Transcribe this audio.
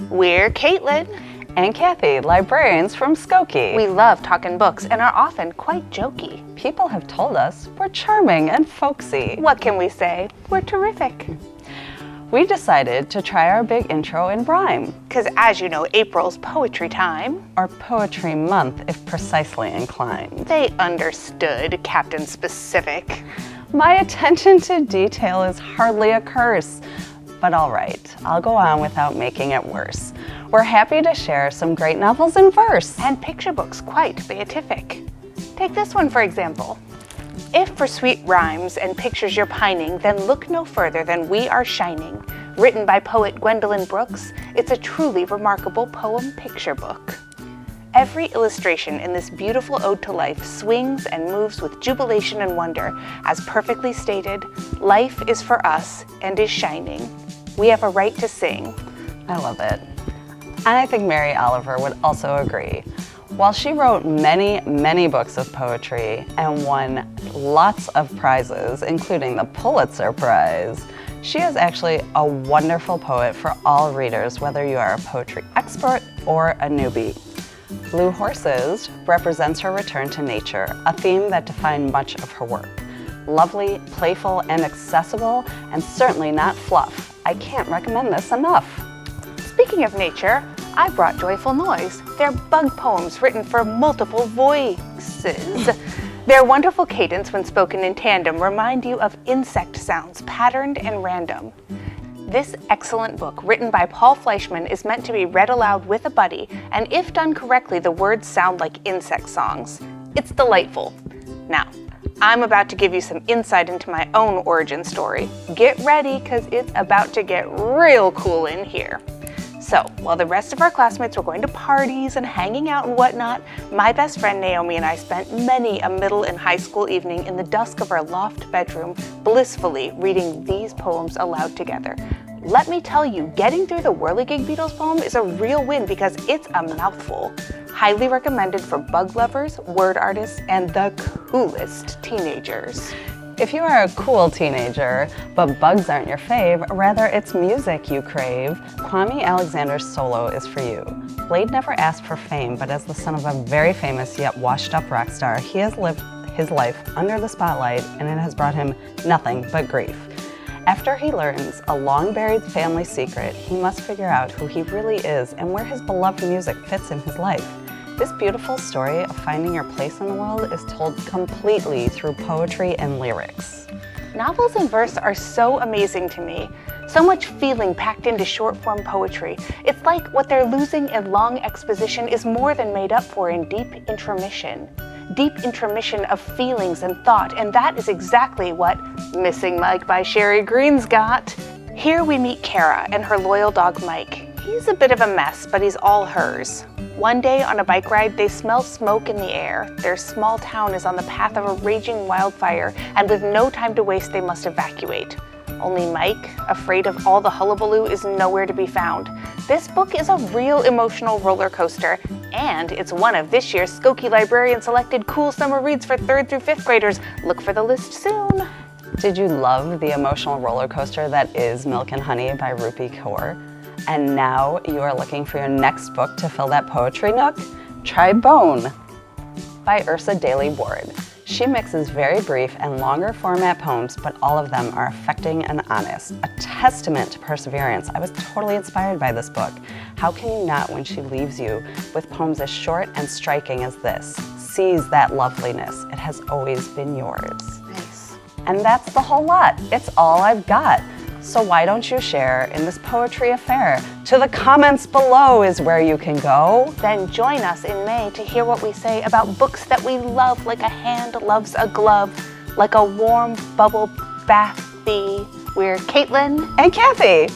We're Caitlin and Kathy, librarians from Skokie. We love talking books and are often quite jokey. People have told us we're charming and folksy. What can we say? We're terrific. We decided to try our big intro in rhyme. Because as you know, April's poetry time. Or poetry month, if precisely inclined. They understood, Captain Specific. My attention to detail is hardly a curse. But all right, I'll go on without making it worse. We're happy to share some great novels in verse. And picture books quite beatific. Take this one for example. If for sweet rhymes and pictures you're pining, then look no further than We Are Shining. Written by poet Gwendolyn Brooks, it's a truly remarkable poem picture book. Every illustration in this beautiful ode to life swings and moves with jubilation and wonder. As perfectly stated, life is for us and is shining. We have a right to sing. I love it. And I think Mary Oliver would also agree. While she wrote many, many books of poetry and won lots of prizes, including the Pulitzer Prize, she is actually a wonderful poet for all readers, whether you are a poetry expert or a newbie. Blue Horses represents her return to nature, a theme that defined much of her work. Lovely, playful, and accessible, and certainly not fluff. I can't recommend this enough. Speaking of nature, I brought Joyful Noise. They're bug poems written for multiple voices. Their wonderful cadence when spoken in tandem remind you of insect sounds, patterned and random. This excellent book, written by Paul Fleischman, is meant to be read aloud with a buddy, and if done correctly, the words sound like insect songs. It's delightful. Now, I'm about to give you some insight into my own origin story. Get ready, because it's about to get real cool in here. So, while the rest of our classmates were going to parties and hanging out and whatnot, my best friend Naomi and I spent many a middle and high school evening in the dusk of our loft bedroom, blissfully reading these poems aloud together. Let me tell you, getting through the Whirligig Beetles poem is a real win because it's a mouthful. Highly recommended for bug lovers, word artists, and the coolest teenagers. If you are a cool teenager, but bugs aren't your fave, rather it's music you crave, Kwame Alexander's solo is for you. Blade never asked for fame, but as the son of a very famous yet washed-up rock star, he has lived his life under the spotlight, and it has brought him nothing but grief. After he learns a long-buried family secret, he must figure out who he really is and where his beloved music fits in his life. This beautiful story of finding your place in the world is told completely through poetry and lyrics. Novels in verse are so amazing to me. So much feeling packed into short-form poetry. It's like what they're losing in long exposition is more than made up for in deep intermission. Deep intermission of feelings and thought, and that is exactly what Missing Mike by Sherry Green's got. Here we meet Kara and her loyal dog Mike. He's a bit of a mess, but he's all hers. One day on a bike ride, they smell smoke in the air. Their small town is on the path of a raging wildfire, and with no time to waste, they must evacuate. Only Mike, afraid of all the hullabaloo, is nowhere to be found. This book is a real emotional roller coaster, and it's one of this year's Skokie Librarian selected cool summer reads for 3rd through 5th graders. Look for the list soon. Did you love the emotional roller coaster that is Milk and Honey by Rupi Kaur? And now you are looking for your next book to fill that poetry nook? Try Bone by Ursa Daly Ward. She mixes very brief and longer format poems, but all of them are affecting and honest. A testament to perseverance. I was totally inspired by this book. How can you not when she leaves you with poems as short and striking as this? Seize that loveliness. It has always been yours. Nice. And that's the whole lot. It's all I've got. So why don't you share in this poetry affair? To the comments below is where you can go. Then join us in May to hear what we say about books that we love like a hand loves a glove, like a warm bubble bathy. We're Caitlin and Kathy.